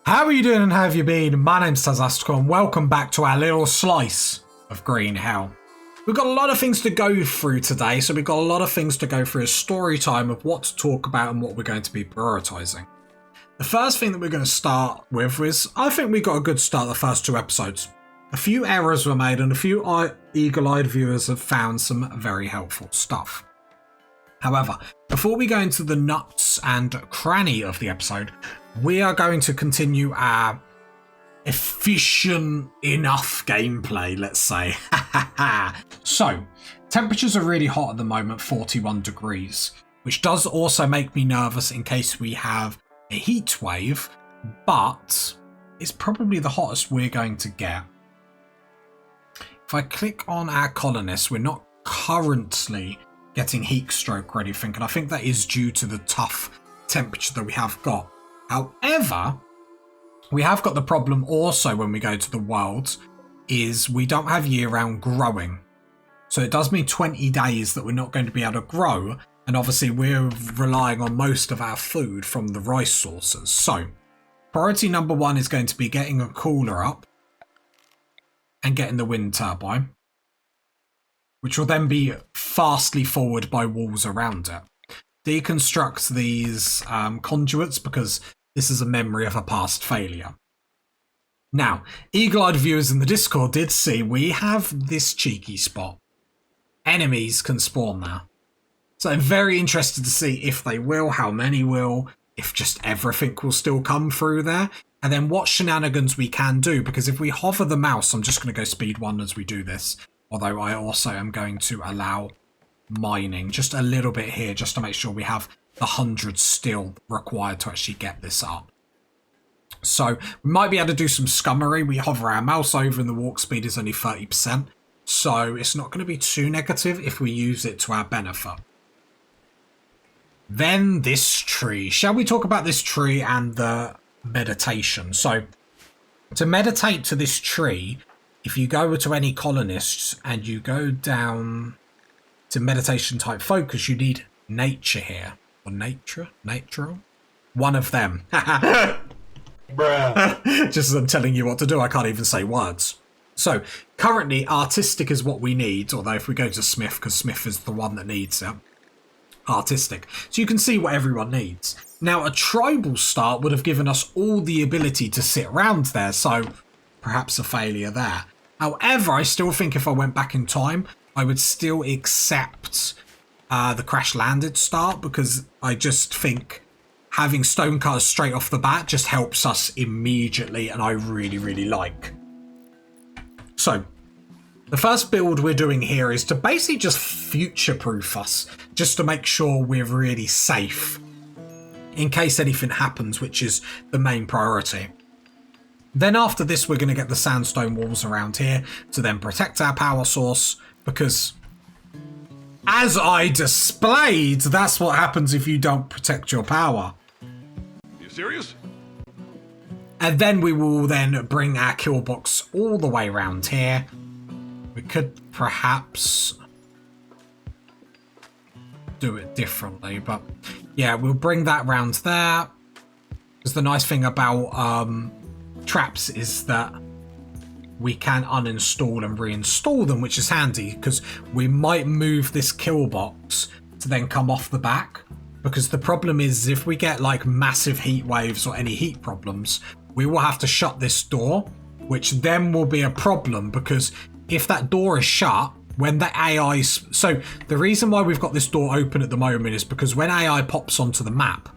How are you doing and how have you been? My name's Tazastical and welcome back to our little slice of green hell. We've got a lot of things to go through today, so we've got a lot of things to go through as story time of what to talk about and what we're going to be prioritising. The first thing that we're going to start with is, I think we got a good start the first two episodes. A few errors were made and a few eagle-eyed viewers have found some very helpful stuff. However, before we go into the nuts and cranny of the episode, we are going to continue our efficient enough gameplay, let's say. So, temperatures are really hot at the moment, 41 degrees, which does also make me nervous in case we have a heat wave, but it's probably the hottest we're going to get. If I click on our colonists, we're not currently getting heat stroke or anything, and I think that is due to the tough temperature that we have got. However, we have got the problem also when we go to the world is we don't have year-round growing. So it does mean 20 days that we're not going to be able to grow, and obviously we're relying on most of our food from the rice sources. So priority number one is going to be getting a cooler up and getting the wind turbine, which will then be fastly forward by walls around it. Deconstruct these conduits because this is a memory of a past failure. Now, eagle-eyed viewers in the Discord did see we have this cheeky spot. Enemies can spawn there. So I'm very interested to see if they will, how many will, if just everything will still come through there, and then what shenanigans we can do, because if we hover the mouse, I'm just going to go speed 1 as we do this, although I also am going to allow mining just a little bit here just to make sure we have the 100 still required to actually get this up. So we might be able to do some scummery. We hover our mouse over and the walk speed is only 30%, so it's not going to be too negative if we use it to our benefit. Then this tree. Shall we talk about this tree and the meditation? So to meditate to this tree, if you go to any colonists and you go down to meditation type focus, you need nature here. Or natural? One of them. Bruh. Just as I'm telling you what to do, I can't even say words. So currently artistic is what we need, although if we go to Smith, because Smith is the one that needs it, artistic. So you can see what everyone needs. Now a tribal start would have given us all the ability to sit around there, so perhaps a failure there. However, I still think if I went back in time, I would still accept the crash-landed start, because I just think having stonecutters straight off the bat just helps us immediately, and I really, really like. So, the first build we're doing here is to basically just future-proof us, just to make sure we're really safe in case anything happens, which is the main priority. Then after this, we're going to get the sandstone walls around here to then protect our power source, because as I displayed, that's what happens if you don't protect your power. You serious? And then we will then bring our kill box all the way around here. We could perhaps do it differently, but yeah, we'll bring that round there. Because the nice thing about traps is that we can uninstall and reinstall them, which is handy because we might move this kill box to then come off the back. Because the problem is if we get like massive heat waves or any heat problems, we will have to shut this door, which then will be a problem because if that door is shut, when the AI... So the reason why we've got this door open at the moment is because when AI pops onto the map,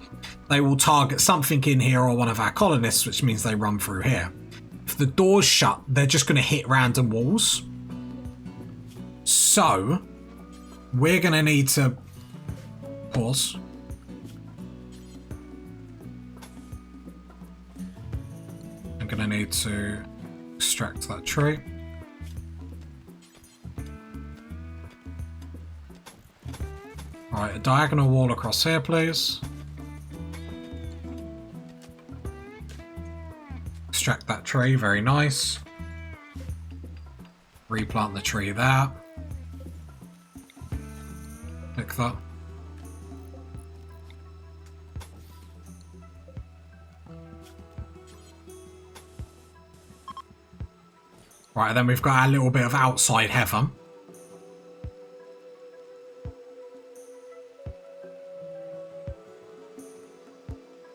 they will target something in here or one of our colonists, which means they run through here. If the door's shut, they're just going to hit random walls. So, we're going to need to pause. I'm going to need to extract that tree. Right, a diagonal wall across here, please. Extract that tree, very nice. Replant the tree there. Pick that. Right, then we've got our little bit of outside heaven.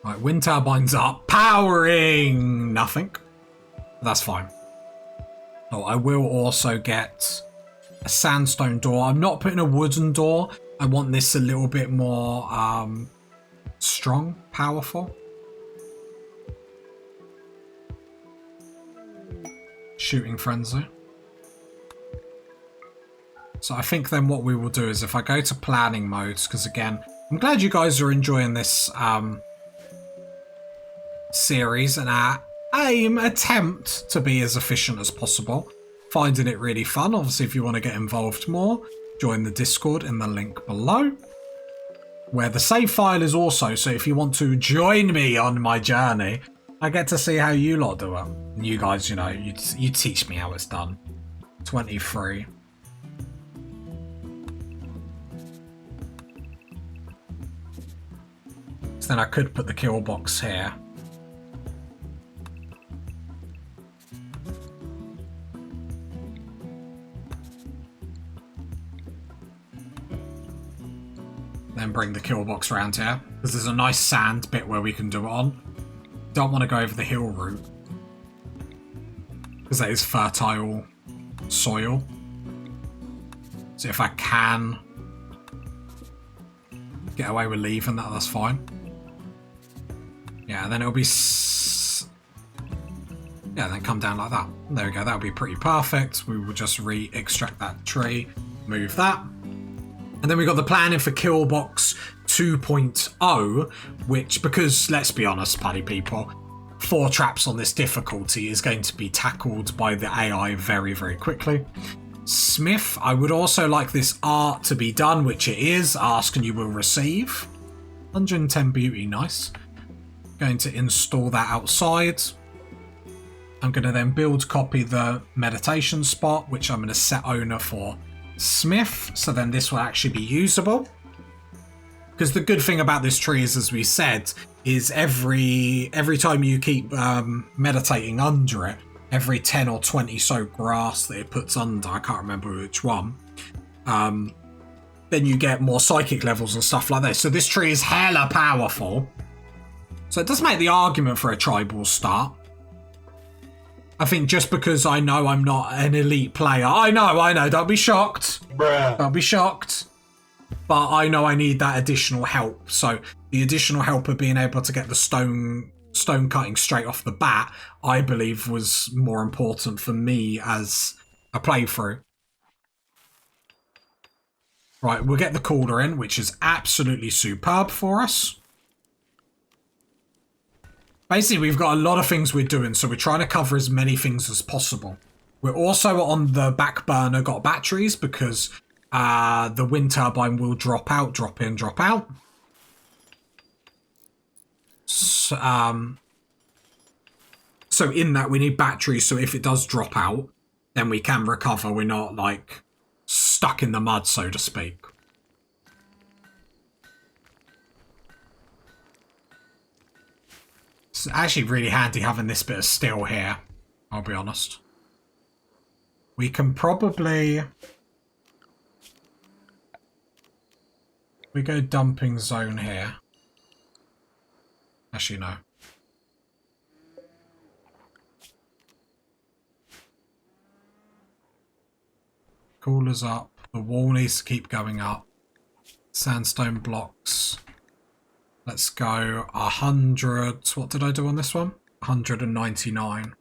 Right, wind turbines up. Powering nothing. That's fine. Oh, I will also get a sandstone door. I'm not putting a wooden door. I want this a little bit more strong, powerful. Shooting frenzy. So I think then what we will do is if I go to planning modes, because again, I'm glad you guys are enjoying this series and our attempt to be as efficient as possible. Finding it really fun. Obviously, if you want to get involved more, join the Discord in the link below, where the save file is also. So if you want to join me on my journey, I get to see how you lot do it. And you guys, you know, you teach me how it's done. 23. So then I could put the kill box here. Then bring the kill box around here, because there's a nice sand bit where we can do it on. Don't want to go over the hill route, because that is fertile soil. So if I can get away with leaving that, that's fine. Yeah, then it'll be... yeah, then come down like that. There we go, that'll be pretty perfect. We will just re-extract that tree, move that. And then we got the planning for Killbox 2.0, which, because let's be honest, party people, 4 traps on this difficulty is going to be tackled by the AI very, very quickly. Smith, I would also like this art to be done, which it is. Ask and you will receive. 110 beauty, nice. Going to install that outside. I'm going to then build copy the meditation spot, which I'm going to set owner for Smith, so then this will actually be usable. Because the good thing about this tree is, as we said, is every time you keep meditating under it, every 10 or 20 so grass that it puts under, I can't remember which one, then you get more psychic levels and stuff like that. So this tree is hella powerful. So it does make the argument for a tribal start. I think just because I know I'm not an elite player. I know, don't be shocked. Bruh. Don't be shocked. But I know I need that additional help. So the additional help of being able to get the stone cutting straight off the bat, I believe was more important for me as a playthrough. Right, we'll get the cooler in, which is absolutely superb for us. Basically, we've got a lot of things we're doing, so we're trying to cover as many things as possible. We're also on the back burner got batteries because the wind turbine will drop out, drop in, drop out. So in that, we need batteries, so if it does drop out, then we can recover. We're not, like, stuck in the mud, so to speak. It's actually really handy having this bit of steel here, I'll be honest. We can probably... we go dumping zone here. Actually, no. Cooler's up. The wall needs to keep going up. Sandstone blocks. Let's go 100. What did I do on this one? 199.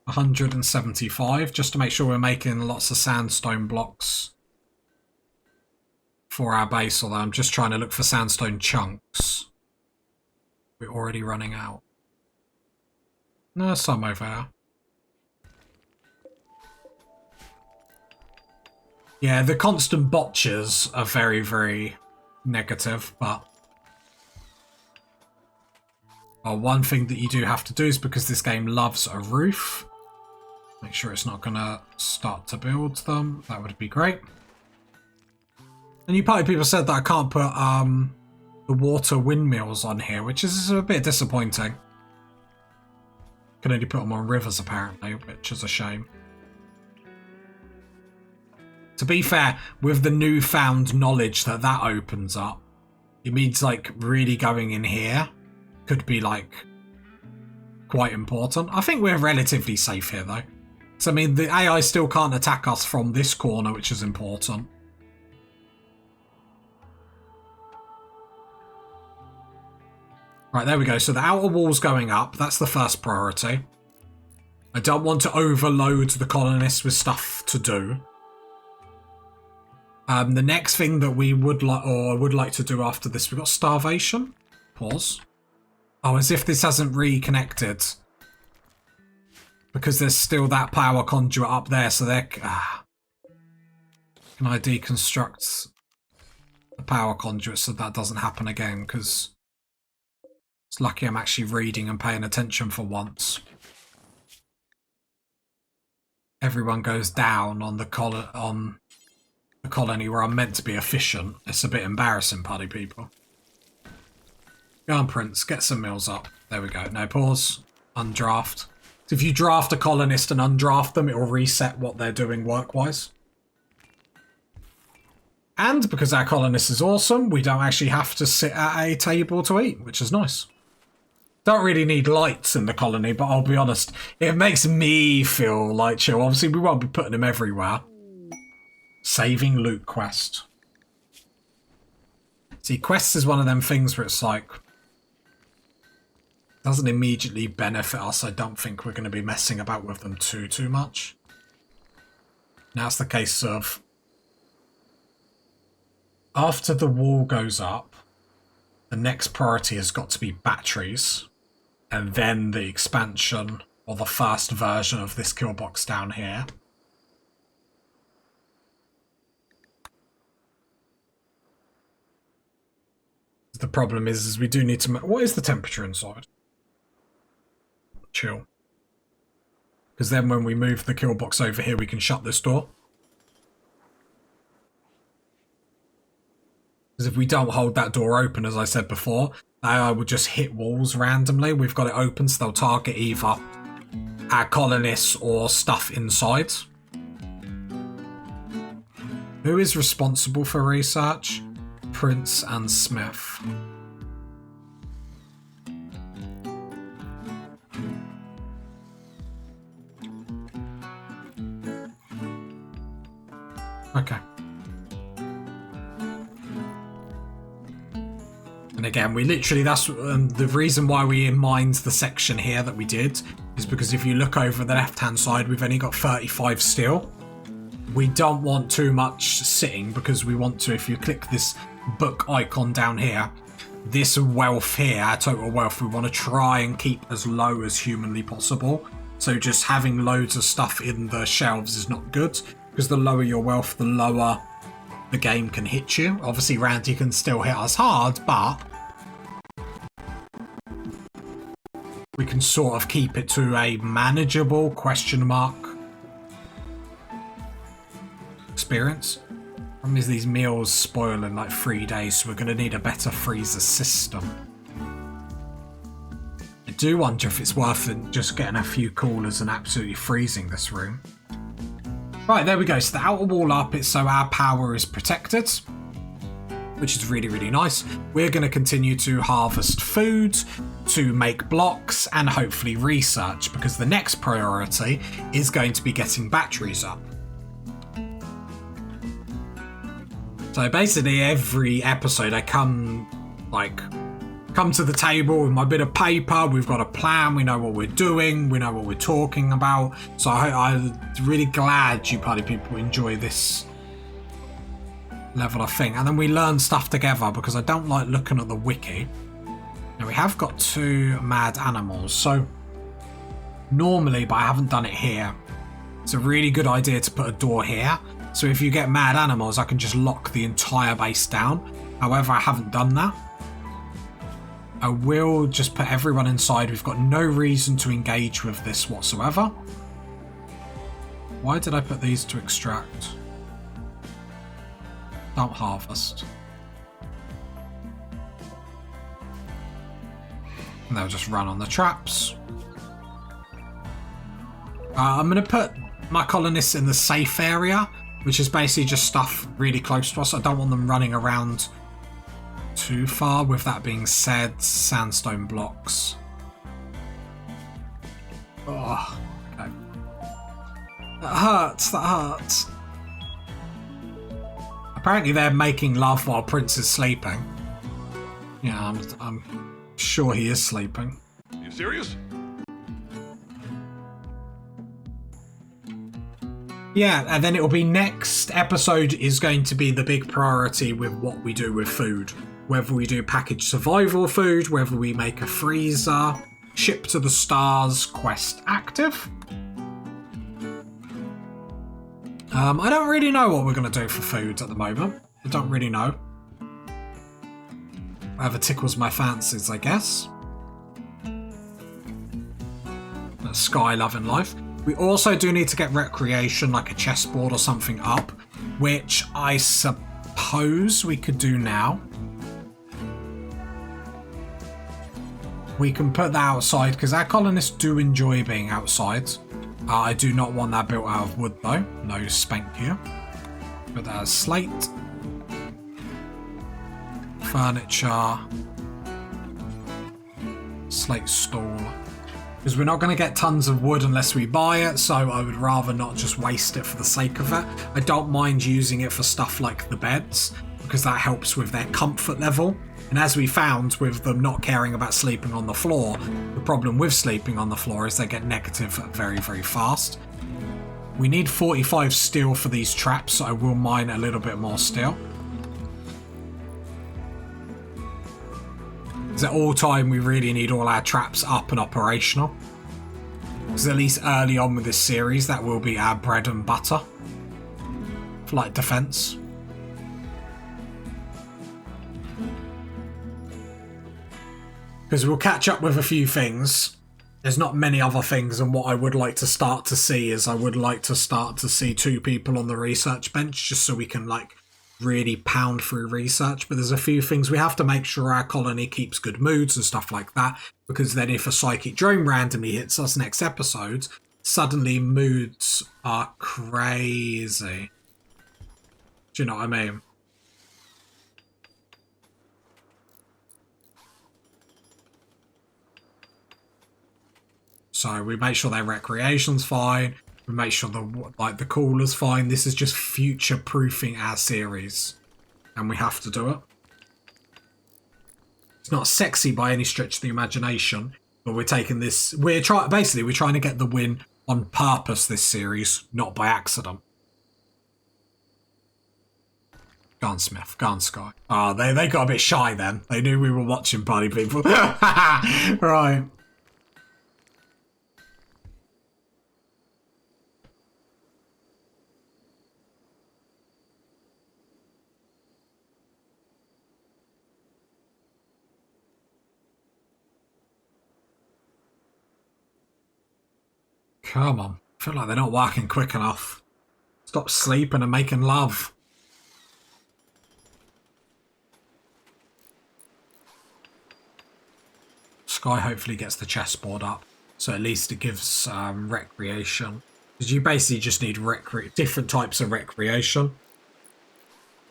175, just to make sure we're making lots of sandstone blocks for our base, although I'm just trying to look for sandstone chunks. We're already running out. No, there's some over here. Yeah, the constant botches are very, very negative, but one thing that you do have to do is, because this game loves a roof, make sure it's not going to start to build them. That would be great. And you probably people said that I can't put the water windmills on here, which is a bit disappointing. Can only put them on rivers apparently, which is a shame. To be fair, with the newfound knowledge that that opens up, it means like really going in here could be like quite important. I think we're relatively safe here though. So I mean the AI still can't attack us from this corner, which is important. Right, there we go. So the outer wall's going up. That's the first priority. I don't want to overload the colonists with stuff to do. The next thing that we would like to do after this, we've got starvation. Pause. Oh, as if this hasn't reconnected. Because there's still that power conduit up there, so they're... Can I deconstruct the power conduit so that doesn't happen again? Because it's lucky I'm actually reading and paying attention for once. Everyone goes down on the colony where I'm meant to be efficient. It's a bit embarrassing, party people. Go on, Prince. Get some meals up. There we go. No, pause. Undraft. So if you draft a colonist and undraft them, it will reset what they're doing work-wise. And because our colonist is awesome, we don't actually have to sit at a table to eat, which is nice. Don't really need lights in the colony, but I'll be honest, it makes me feel like chill. Obviously, we won't be putting them everywhere. Saving loot quest. See, quests is one of them things where it's like... doesn't immediately benefit us. I don't think we're going to be messing about with them too much. Now it's the case of... after the wall goes up, the next priority has got to be batteries. And then the expansion, or the first version of this kill box down here. The problem is we do need to... what is the temperature inside? Chill. Because then when we move the kill box over here, we can shut this door. Because if we don't hold that door open, as I said before, AI will just hit walls randomly. We've got it open, so they'll target either our colonists or stuff inside. Who is responsible for research? Prince and Smith. Okay. And again, we literally, that's the reason why we mined the section here that we did, is because if you look over the left-hand side, we've only got 35 steel. We don't want too much sitting because we want to, if you click this book icon down here, this wealth here, our total wealth, we want to try and keep as low as humanly possible. So just having loads of stuff in the shelves is not good, because the lower your wealth, the lower the game can hit you. Obviously, Randy can still hit us hard, but we can sort of keep it to a manageable question mark experience. Problem is these meals spoil in like 3 days, so we're going to need a better freezer system. I do wonder if it's worth it just getting a few coolers and absolutely freezing this room. Right, there we go. So the outer wall up, it's so our power is protected, which is really, really nice. We're going to continue to harvest food, to make blocks, and hopefully research, because the next priority is going to be getting batteries up. So basically every episode I come to the table with my bit of paper, we've got a plan, we know what we're doing, we know what we're talking about. So I'm really glad you party people enjoy this level of thing. And then we learn stuff together, because I don't like looking at the wiki. Now we have got 2 mad animals, so normally, but I haven't done it here, it's a really good idea to put a door here. So if you get mad animals, I can just lock the entire base down. However, I haven't done that. I will just put everyone inside. We've got no reason to engage with this whatsoever. Why did I put these to extract? Don't harvest. And they'll just run on the traps. I'm going to put my colonists in the safe area, which is basically just stuff really close to us. I don't want them running around too far. With that being said, sandstone blocks. Oh, okay. That hurts, that hurts. Apparently they're making love while Prince is sleeping. Yeah, I'm sure he is sleeping. You serious? Yeah, and then it will be next episode is going to be the big priority with what we do with food. Whether we do packaged survival food, whether we make a freezer, ship to the stars, quest active. I don't really know what we're going to do for food at the moment. I don't really know. Whatever tickles my fancies, I guess. Sky loving life. We also do need to get recreation, like a chessboard or something up, which I suppose we could do now. We can put that outside because our colonists do enjoy being outside. I do not want that built out of wood though. No spank here. Put that as slate. Furniture. Slate stall. Because we're not going to get tons of wood unless we buy it, so I would rather not just waste it for the sake of it. I don't mind using it for stuff like the beds, because that helps with their comfort level. And as we found with them not caring about sleeping on the floor, the problem with sleeping on the floor is they get negative very, very fast. We need 45 steel for these traps, so I will mine a little bit more steel. Because at all time we really need all our traps up and operational. Because at least early on with this series, that will be our bread and butter. For like defense. Because we'll catch up with a few things. There's not many other things, and what I would like to start to see is I would like to start to see 2 people on the research bench, just so we can like really pound through research. But there's a few things we have to make sure our colony keeps good moods and stuff like that, because then if a psychic drone randomly hits us next episode, suddenly moods are crazy. Do you know what I mean? So we make sure their recreation's fine. We make sure the cooler's fine. This is just future-proofing our series, and we have to do it. It's not sexy by any stretch of the imagination, but we're taking this. We're trying to get the win on purpose this series, not by accident. Gone Smith, gone Sky. Oh, they got a bit shy then. They knew we were watching, party people. Right. Come on. I feel like they're not working quick enough. Stop sleeping and making love. Sky hopefully gets the chessboard up, so at least it gives recreation. Because you basically just need different types of recreation.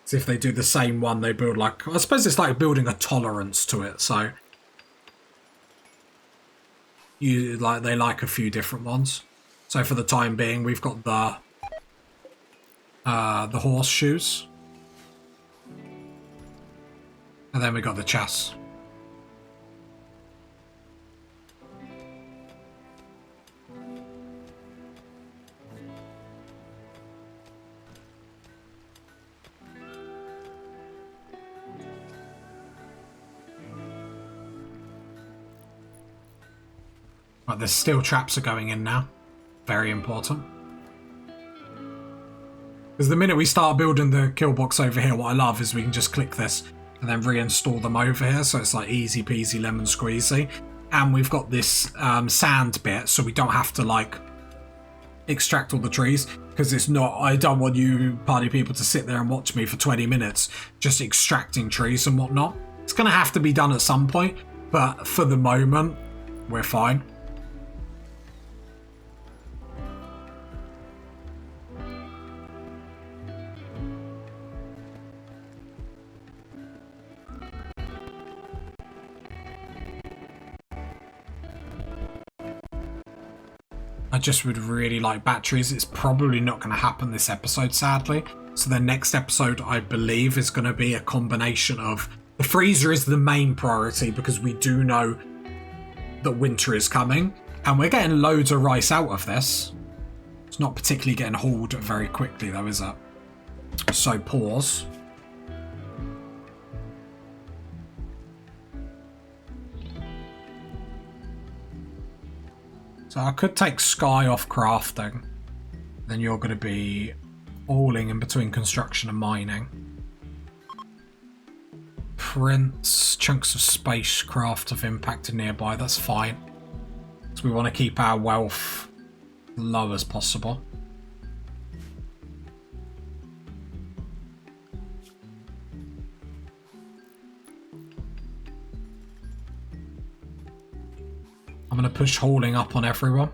So if they do the same one, they build like... I suppose it's like building a tolerance to it, so... they like a few different ones. So for the time being, we've got the horseshoes, and then we got the chess. Right, the steel traps are going in now. Very important. Because the minute we start building the kill box over here, what I love is we can just click this and then reinstall them over here. So it's like easy peasy lemon squeezy. And we've got this sand bit, so we don't have to like extract all the trees. Because it's not, I don't want you party people to sit there and watch me for 20 minutes just extracting trees and whatnot. It's going to have to be done at some point. But for the moment, we're fine. I just would really like batteries. It's probably not going to happen this episode, sadly. So the next episode, I believe, is going to be a combination of... The freezer is the main priority because we do know that winter is coming. And we're getting loads of rice out of this. It's not particularly getting hauled very quickly, though, is it? So pause. So I could take Sky off crafting. Then you're going to be hauling in between construction and mining. Prints, chunks of spacecraft have impacted nearby. That's fine. So we want to keep our wealth low as possible. I'm going to push hauling up on everyone.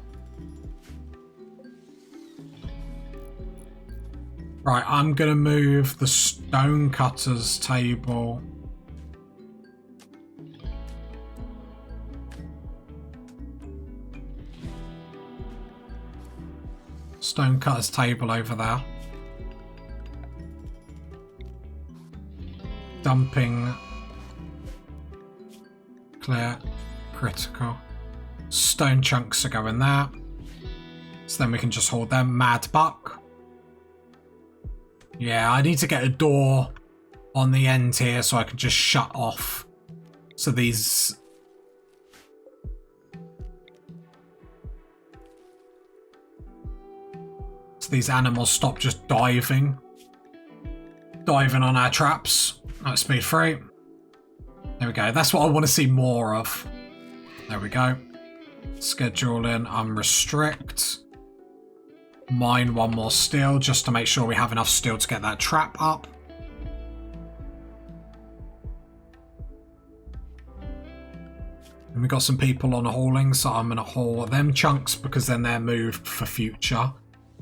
Right, I'm going to move the stonecutters table. Stonecutters table over there. Dumping. Clear. Critical. Stone chunks are going there. So then we can just hold them. Mad Buck. Yeah, I need to get a door on the end here so I can just shut off. So these... So these animals stop just diving. Diving on our traps. At speed 3. There we go. That's what I want to see more of. There we go. Schedule in unrestrict. Mine one more steel just to make sure we have enough steel to get that trap up. And we got some people on hauling, so I'm going to haul them chunks because then they're moved for future.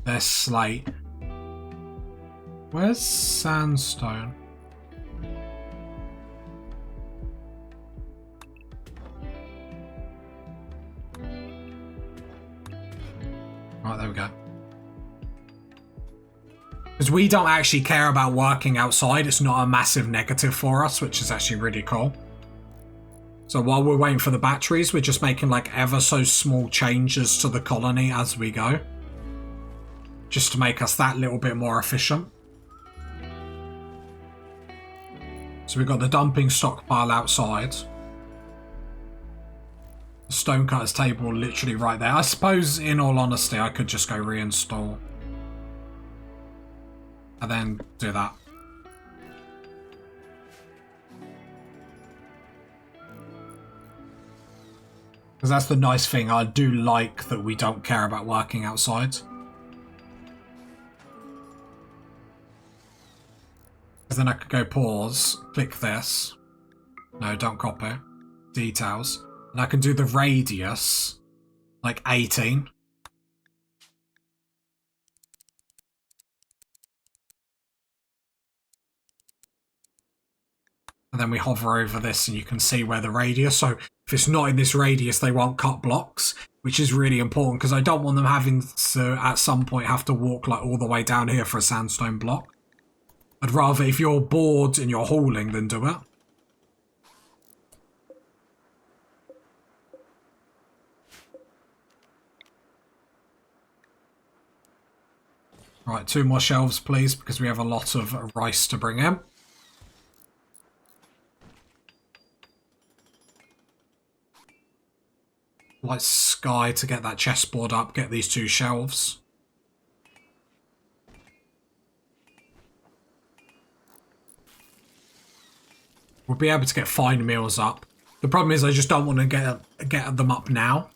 They're slate. Where's sandstone? Right, there we go. Because we don't actually care about working outside. It's not a massive negative for us, which is actually really cool. So while we're waiting for the batteries, we're just making like ever so small changes to the colony as we go. Just to make us that little bit more efficient. So we've got the dumping stockpile outside. The stonecutter's table literally right there. I suppose, in all honesty, I could just go reinstall. And then do that. Because that's the nice thing. I do like that we don't care about working outside. Because then I could go pause, click this. No, don't copy. Details. And I can do the radius, like 18. And then we hover over this and you can see where the radius. So if it's not in this radius, they won't cut blocks, which is really important because I don't want them having to, at some point, have to walk like all the way down here for a sandstone block. I'd rather, if you're bored and you're hauling, then do it. Right, 2 more shelves, please, because we have a lot of rice to bring in. Like Sky to get that chessboard up, get these 2 shelves. We'll be able to get fine meals up. The problem is I just don't want to get them up now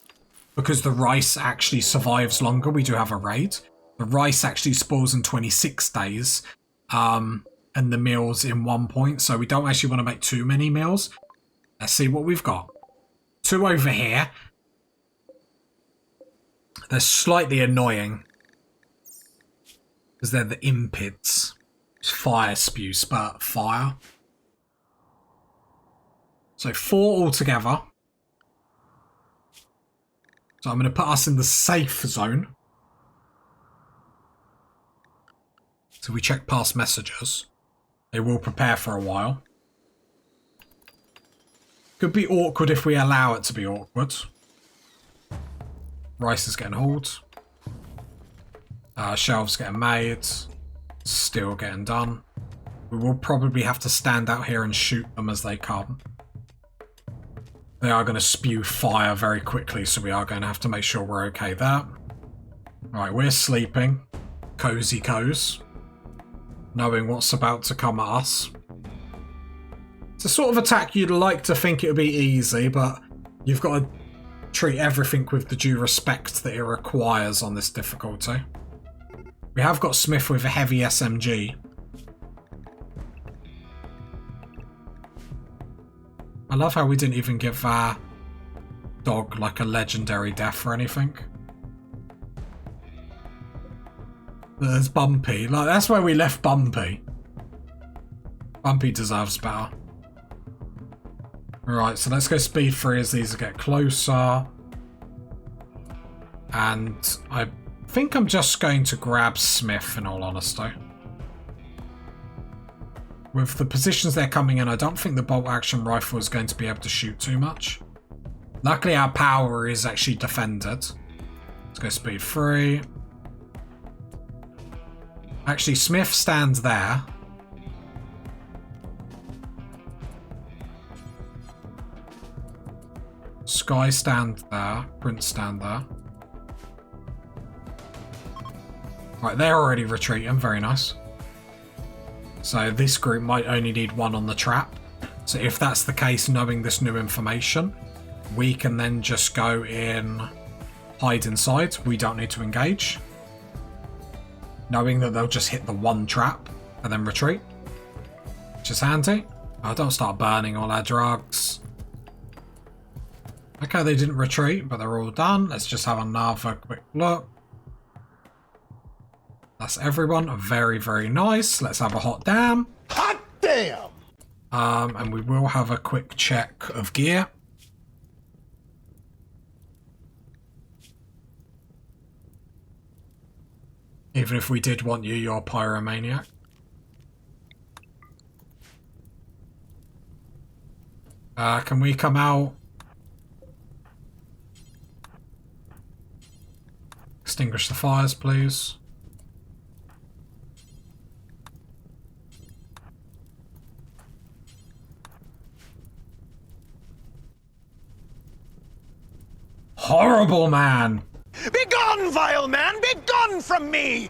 because the rice actually survives longer. We do have a raid. The rice actually spoils in 26 days and the meals in 1 point. So we don't actually want to make too many meals. Let's see what we've got. 2 over here. They're slightly annoying because they're the impids. Fire spew, spurt fire. So 4 altogether. So I'm going to put us in the safe zone. So we check past messages. They will prepare for a while. Could be awkward if we allow it to be awkward. Rice is getting hauled. Shelves getting made. Still getting done. We will probably have to stand out here and shoot them as they come. They are going to spew fire very quickly, so we are going to have to make sure we're okay there. Right, we're sleeping. Cozy cozy. Knowing what's about to come at us. It's a sort of attack you'd like to think it would be easy, but you've got to treat everything with the due respect that it requires on this difficulty. We have got Smith with a heavy SMG. I love how we didn't even give our dog like a legendary death or anything. There's Bumpy. Like, that's where we left Bumpy. Bumpy deserves better. Right, so let's go speed 3 as these get closer. And I think I'm just going to grab Smith, in all honesty. With the positions they're coming in, I don't think the bolt action rifle is going to be able to shoot too much. Luckily, our power is actually defended. Let's go speed 3. Actually, Smith stands there. Sky stand there. Prince stand there. Right, they're already retreating. Very nice. So this group might only need one on the trap. So if that's the case, knowing this new information, we can then just go in, hide inside. We don't need to engage. Knowing that they'll just hit the one trap and then retreat. Which is handy. Oh, don't start burning all our drugs. Okay, they didn't retreat, but they're all done. Let's just have another quick look. That's everyone. Very, very nice. Let's have a hot damn. Hot damn! And we will have a quick check of gear. Even if we did want you, you're a pyromaniac. Can we come out? Extinguish the fires, please. Horrible man! Begone, vile man! Begone from me!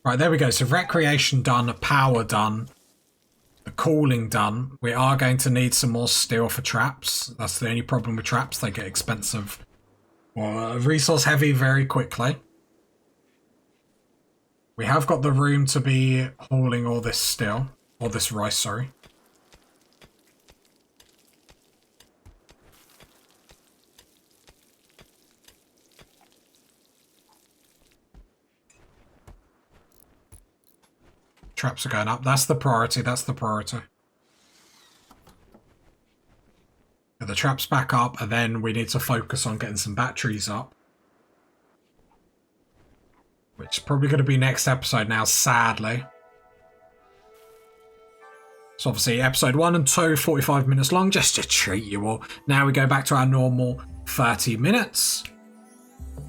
Right, there we go. So recreation done, power done, the cooling done. We are going to need some more steel for traps. That's the only problem with traps. They get expensive. Well, resource heavy very quickly. We have got the room to be hauling all this steel. Or this rice, sorry. Traps are going up. That's the priority. That's the priority. Get the traps back up, and then we need to focus on getting some batteries up. Which is probably going to be next episode now, sadly. So obviously episode 1 and 2, 45 minutes long, just to treat you all. Now we go back to our normal 30 minutes.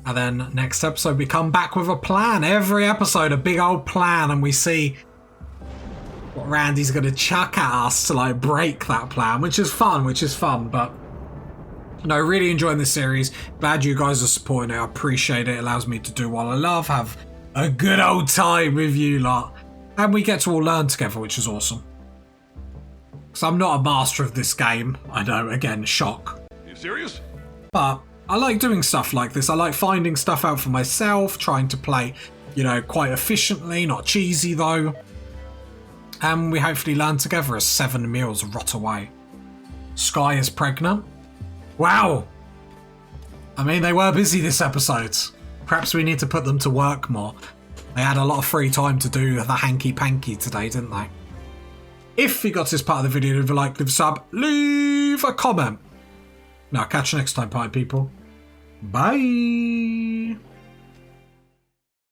And then next episode we come back with a plan. Every episode a big old plan, and we see what Randy's going to chuck at us to like break that plan, which is fun, but no, really enjoying this series. Glad you guys are supporting it. I appreciate it. It allows me to do what I love, have a good old time with you lot, and we get to all learn together, which is awesome. Because I'm not a master of this game, I know, again, shock. You serious? But I like doing stuff like this. I like finding stuff out for myself, trying to play, you know, quite efficiently, not cheesy though. And we hopefully learn together as 7 meals rot away. Sky is pregnant. Wow! I mean, they were busy this episode. Perhaps we need to put them to work more. They had a lot of free time to do the hanky-panky today, didn't they? If you got to this part of the video, leave a like, leave a sub, leave a comment. Now, catch you next time, party people. Bye.